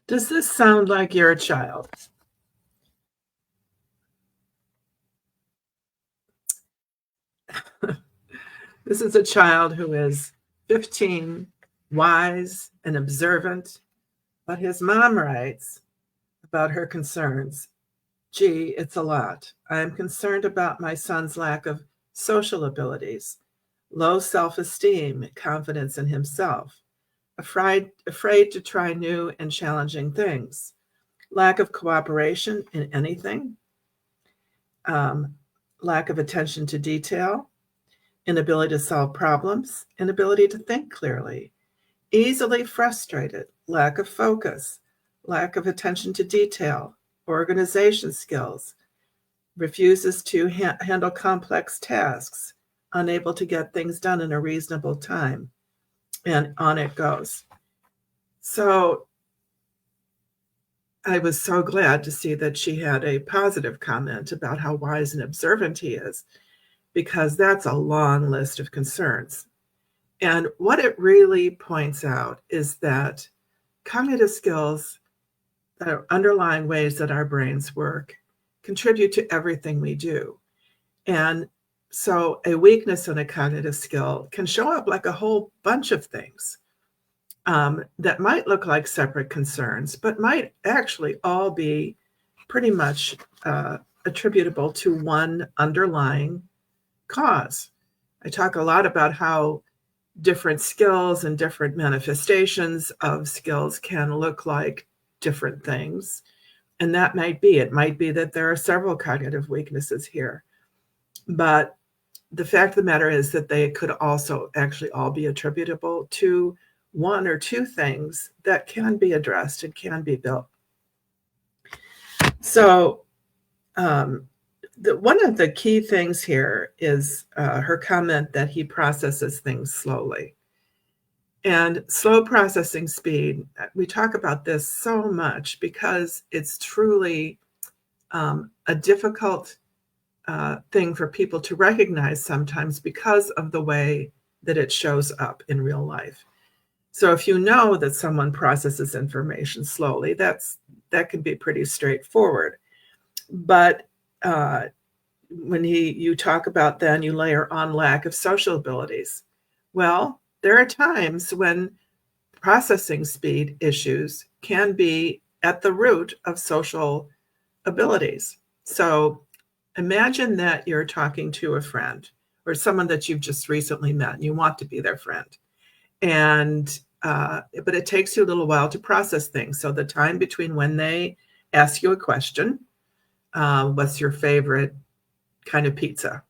Does this sound like you're a child? This is a child who is 15, wise and observant, but his mom writes about her concerns. Gee, it's a lot. I am concerned about my son's lack of social abilities, low self esteem, confidence in himself, afraid to try new and challenging things, lack of cooperation in anything, um, lack of attention to detail, inability to solve problems, inability to think clearly, easily frustrated, lack of focus, lack of attention to detail, organization skills, refuses to handle complex tasks, unable to get things done in a reasonable time, and on it goes. So I was so glad to see that she had a positive comment about how wise and observant he is, because that's a long list of concerns. And what it really points out is that cognitive skills that are underlying ways that our brains work contribute to everything we do. And so a weakness in a cognitive skill can show up like a whole bunch of things that might look like separate concerns, but might actually all be pretty much attributable to one underlying cause. I talk a lot about how different skills and different manifestations of skills can look like different things. And that might be, it might be that there are several cognitive weaknesses here. But the fact of the matter is that they could also actually all be attributable to one or two things that can be addressed and can be built. So, one of the key things here is her comment that he processes things slowly. And slow processing speed, we talk about this so much because it's truly a difficult thing for people to recognize sometimes because of the way that it shows up in real life. So if you know that someone processes information slowly, that can be pretty straightforward. But when you talk about then you layer on lack of social abilities, well, there are times when processing speed issues can be at the root of social abilities. So imagine that you're talking to a friend or someone that you've just recently met and you want to be their friend. And but it takes you a little while to process things. So the time between when they ask you a question, what's your favorite kind of pizza,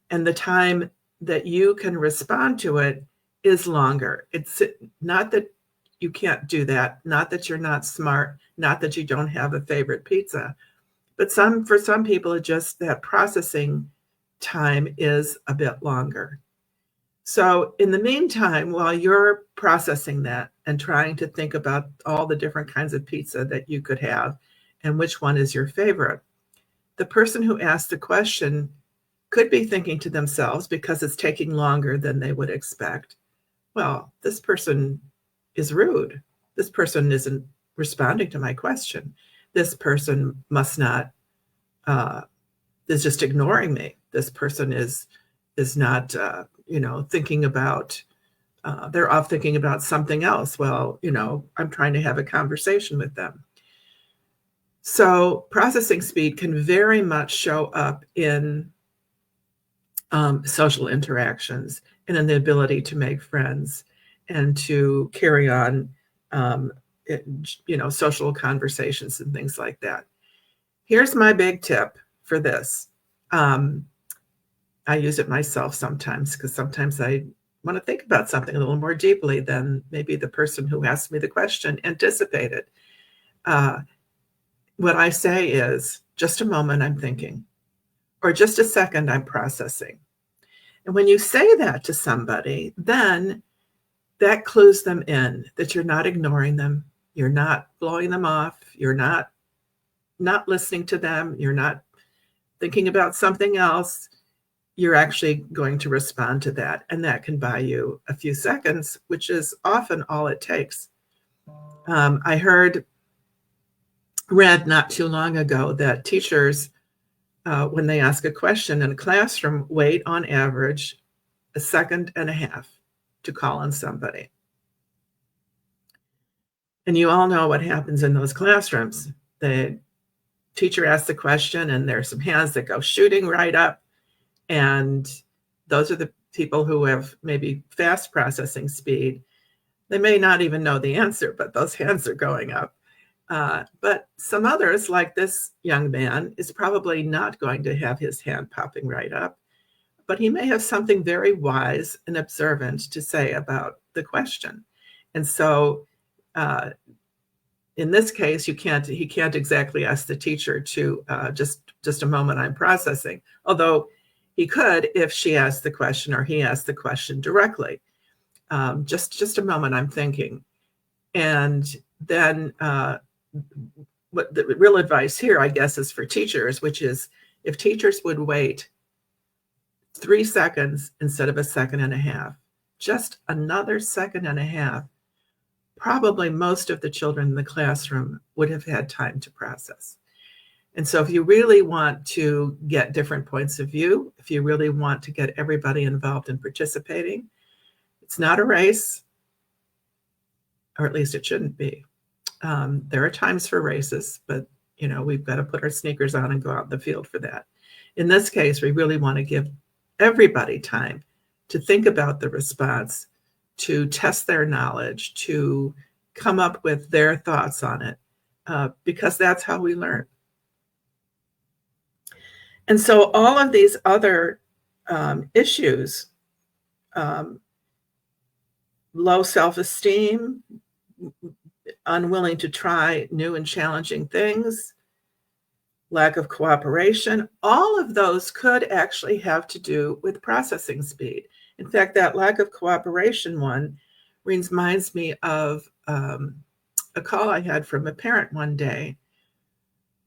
and the time that you can respond to it is longer. It's not that you can't do that, not that you're not smart, not that you don't have a favorite pizza, but for some people, it just that processing time is a bit longer. So in the meantime, while you're processing that and trying to think about all the different kinds of pizza that you could have and which one is your favorite, the person who asked the question could be thinking to themselves, because it's taking longer than they would expect, well, this person is rude. This person isn't responding to my question. This person must not, is just ignoring me. This person is not, thinking about, they're off thinking about something else. Well, I'm trying to have a conversation with them. So processing speed can very much show up in social interactions and in the ability to make friends and to carry on, social conversations and things like that. Here's my big tip for this. I use it myself sometimes because sometimes I want to think about something a little more deeply than maybe the person who asked me the question anticipated. What I say is, just a moment, I'm thinking, or just a second, I'm processing. And when you say that to somebody, then that clues them in that you're not ignoring them, you're not blowing them off, you're not listening to them, you're not thinking about something else. You're actually going to respond to that. And that can buy you a few seconds, which is often all it takes. I heard read not too long ago that teachers, when they ask a question in a classroom, wait on average a second and a half to call on somebody. And you all know what happens in those classrooms. The teacher asks the question, and there's some hands that go shooting right up. And those are the people who have maybe fast processing speed. They may not even know the answer, but those hands are going up. But some others, like this young man, is probably not going to have his hand popping right up, but he may have something very wise and observant to say about the question. And so in this case, he can't exactly ask the teacher to just a moment, I'm processing, although he could if she asked the question or he asked the question directly. Just a moment, I'm thinking. And then what the real advice here, I guess, is for teachers, which is if teachers would wait 3 seconds instead of a second and a half, just another second and a half, probably most of the children in the classroom would have had time to process. And so if you really want to get different points of view, if you really want to get everybody involved in participating, it's not a race, or at least it shouldn't be. There are times for races, but we've got to put our sneakers on and go out in the field for that. In this case, we really want to give everybody time to think about the response, to test their knowledge, to come up with their thoughts on it, because that's how we learn. And so all of these other issues, low self-esteem, unwilling to try new and challenging things, lack of cooperation, all of those could actually have to do with processing speed. In fact, that lack of cooperation one reminds me of a call I had from a parent one day.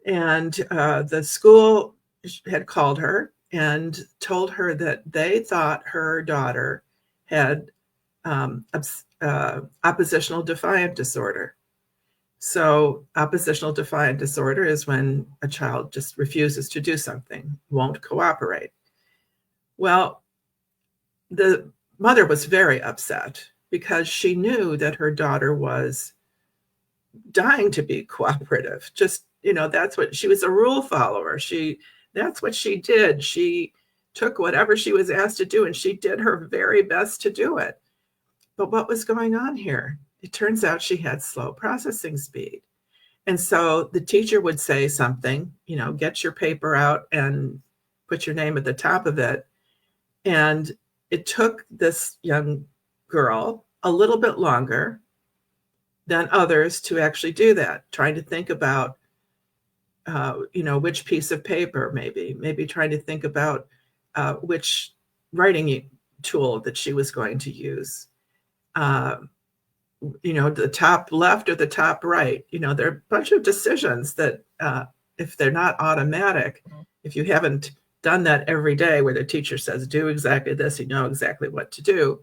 And the school had called her and told her that they thought her daughter had oppositional defiant disorder. So oppositional defiant disorder is when a child just refuses to do something, won't cooperate. Well, the mother was very upset because she knew that her daughter was dying to be cooperative. Just, that's what she was, a rule follower. That's what she did. She took whatever she was asked to do and she did her very best to do it. But what was going on here? It turns out she had slow processing speed. And so the teacher would say something, get your paper out and put your name at the top of it. And it took this young girl a little bit longer than others to actually do that, trying to think about, which piece of paper, maybe trying to think about which writing tool that she was going to use. The top left or the top right, there are a bunch of decisions that if they're not automatic, if you haven't done that every day where the teacher says, do exactly this, you know exactly what to do,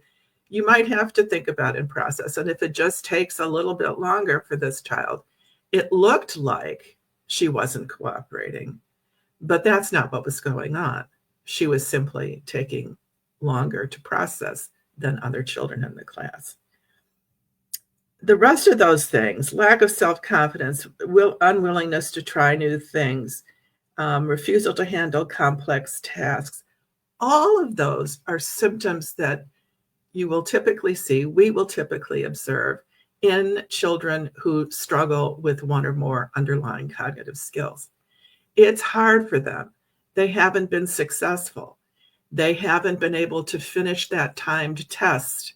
you might have to think about and process. And if it just takes a little bit longer for this child, it looked like she wasn't cooperating, but that's not what was going on. She was simply taking longer to process than other children in the class. The rest of those things, lack of self-confidence, unwillingness to try new things, refusal to handle complex tasks, all of those are symptoms that we will typically observe in children who struggle with one or more underlying cognitive skills. It's hard for them. They haven't been successful. They haven't been able to finish that timed test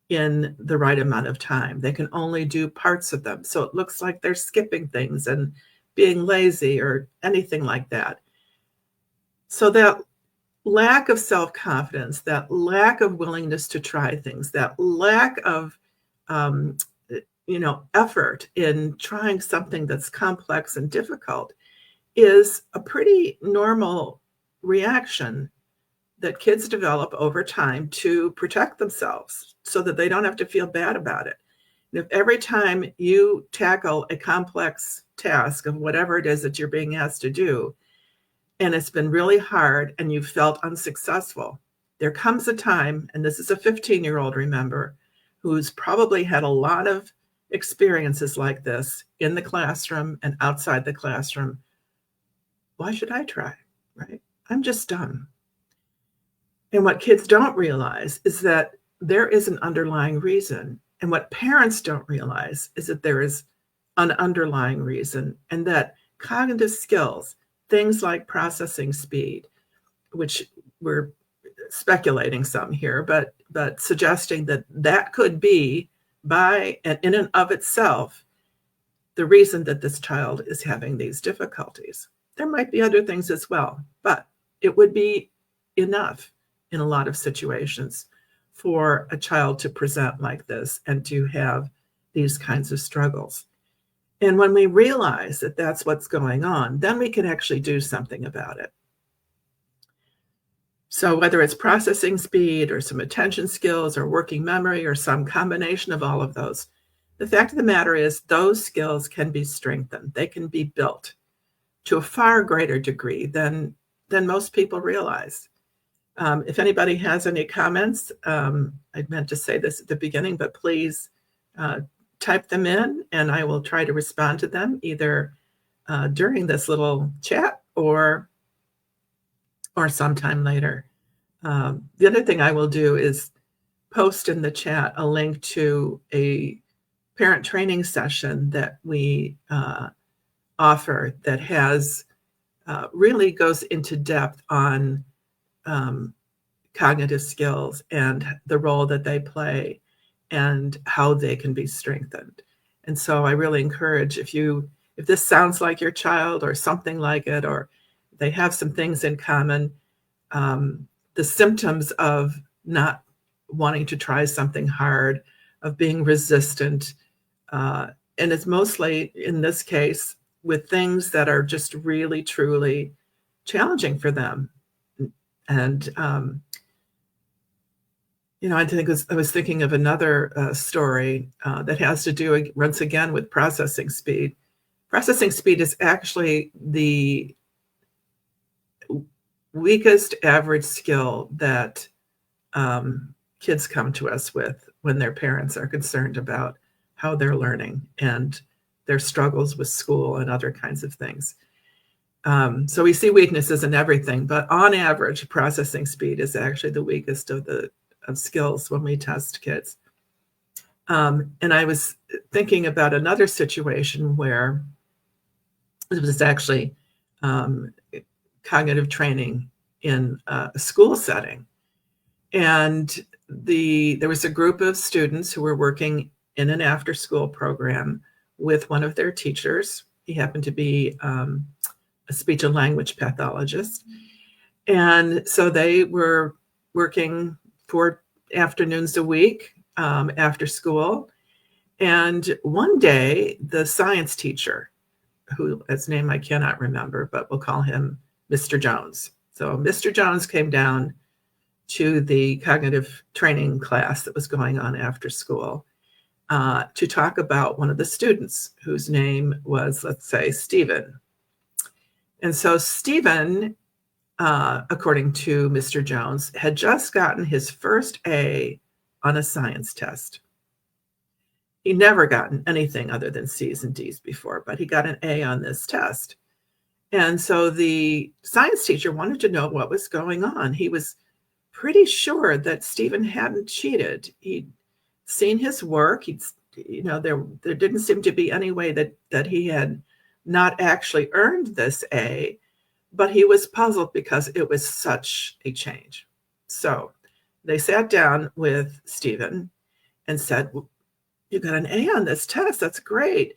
in the right amount of time. They can only do parts of them. So it looks like they're skipping things and being lazy or anything like that. So that lack of self-confidence, that lack of willingness to try things, that lack of effort in trying something that's complex and difficult is a pretty normal reaction that kids develop over time to protect themselves so that they don't have to feel bad about it. And if every time you tackle a complex task of whatever it is that you're being asked to do, and it's been really hard and you've felt unsuccessful, there comes a time, and this is a 15-year-old, remember, who's probably had a lot of experiences like this in the classroom and outside the classroom. Why should I try, right? I'm just done. And what kids don't realize is that there is an underlying reason. And what parents don't realize is that there is an underlying reason, and that cognitive skills, things like processing speed, which we're speculating some here, but suggesting that that could be, by and in and of itself, the reason that this child is having these difficulties. There might be other things as well, but it would be enough in a lot of situations for a child to present like this and to have these kinds of struggles. And when we realize that that's what's going on, then we can actually do something about it. So whether it's processing speed or some attention skills or working memory or some combination of all of those, the fact of the matter is those skills can be strengthened. They can be built to a far greater degree than most people realize. If anybody has any comments, I meant to say this at the beginning, but please type them in and I will try to respond to them either during this little chat or sometime later. The other thing I will do is post in the chat a link to a parent training session that we offer that has really goes into depth on cognitive skills and the role that they play and how they can be strengthened. And so I really encourage, if this sounds like your child or something like it, or they have some things in common, the symptoms of not wanting to try something hard, of being resistant, and it's mostly, in this case, with things that are just really, truly challenging for them. And, I was thinking of another story that has to do, once again, with processing speed. Processing speed is actually the weakest average skill that kids come to us with when their parents are concerned about how they're learning and their struggles with school and other kinds of things. So we see weaknesses in everything, but on average, processing speed is actually the weakest of skills when we test kids. And I was thinking about another situation where it was actually cognitive training in a school setting. And there was a group of students who were working in an after-school program with one of their teachers. He happened to be a speech and language pathologist. And so they were working 4 afternoons a week after school. And one day, the science teacher, his name I cannot remember, but we'll call him Mr. Jones. So Mr. Jones came down to the cognitive training class that was going on after school to talk about one of the students whose name was, let's say, Stephen. And so Stephen, according to Mr. Jones, had just gotten his first A on a science test. He'd never gotten anything other than C's and D's before, but he got an A on this test. And so the science teacher wanted to know what was going on. He was pretty sure that Stephen hadn't cheated. He'd seen his work. There didn't seem to be any way that he had not actually earned this A, but he was puzzled because it was such a change. So they sat down with Stephen and said, well, you got an A on this test. That's great.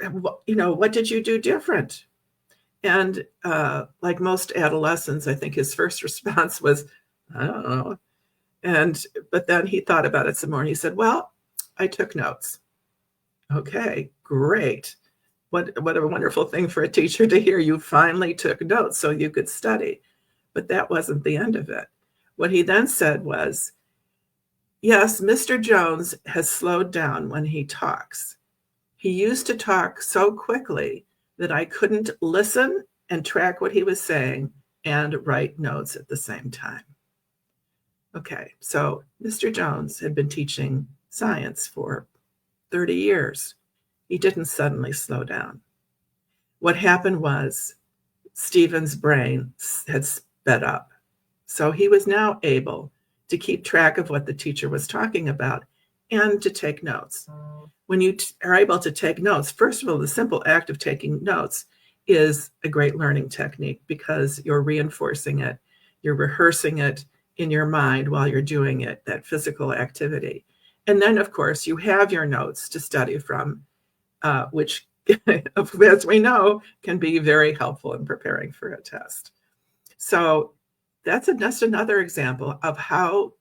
What did you do different? And like most adolescents, I think his first response was, I don't know. But then he thought about it some more and he said, well, I took notes. Okay, great. What a wonderful thing for a teacher to hear. You finally took notes so you could study. But that wasn't the end of it. What he then said was, yes, Mr. Jones has slowed down when he talks. He used to talk so quickly that I couldn't listen and track what he was saying and write notes at the same time. Okay, so Mr. Jones had been teaching science for 30 years. He didn't suddenly slow down. What happened was Stephen's brain had sped up. So he was now able to keep track of what the teacher was talking about and to take notes. When you are able to take notes, first of all, the simple act of taking notes is a great learning technique because you're reinforcing it, you're rehearsing it in your mind while you're doing it, that physical activity. And then, of course, you have your notes to study from, which, as we know, can be very helpful in preparing for a test. So that's just another example of how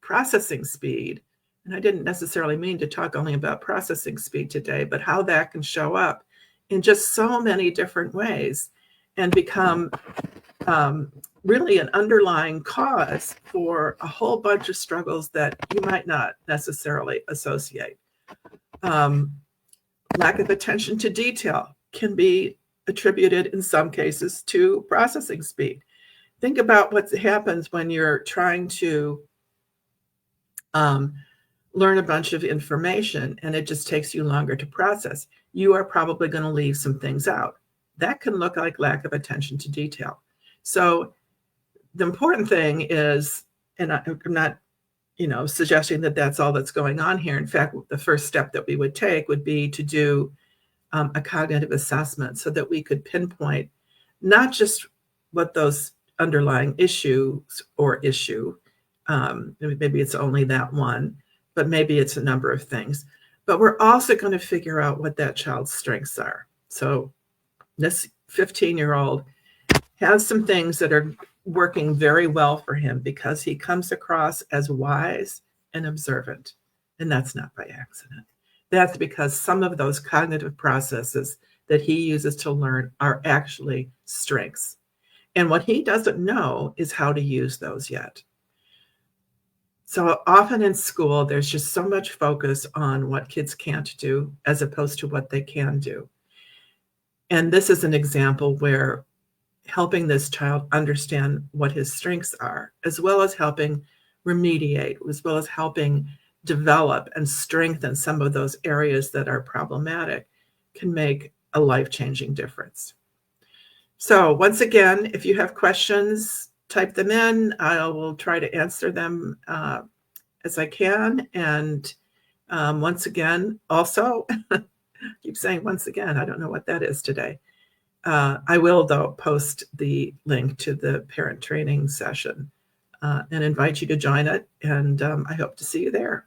processing speed, and I didn't necessarily mean to talk only about processing speed today, but how that can show up in just so many different ways and become really an underlying cause for a whole bunch of struggles that you might not necessarily associate. Lack of attention to detail can be attributed in some cases to processing speed. Think about what happens when you're trying to learn a bunch of information and it just takes you longer to process. You are probably going to leave some things out. That can look like lack of attention to detail. So the important thing is, and I'm not, suggesting that that's all that's going on here. In fact, the first step that we would take would be to do a cognitive assessment so that we could pinpoint not just what those underlying issues or issue, maybe it's only that one, but maybe it's a number of things. But we're also going to figure out what that child's strengths are. So this 15-year-old has some things that are working very well for him because he comes across as wise and observant. And that's not by accident. That's because some of those cognitive processes that he uses to learn are actually strengths. And what he doesn't know is how to use those yet. So often in school, there's just so much focus on what kids can't do as opposed to what they can do. And this is an example where helping this child understand what his strengths are, as well as helping remediate, as well as helping develop and strengthen some of those areas that are problematic, can make a life-changing difference. So once again, if you have questions, type them in. I will try to answer them as I can. And once again, also, keep saying once again, I don't know what that is today. I will, though, post the link to the parent training session and invite you to join it. And I hope to see you there.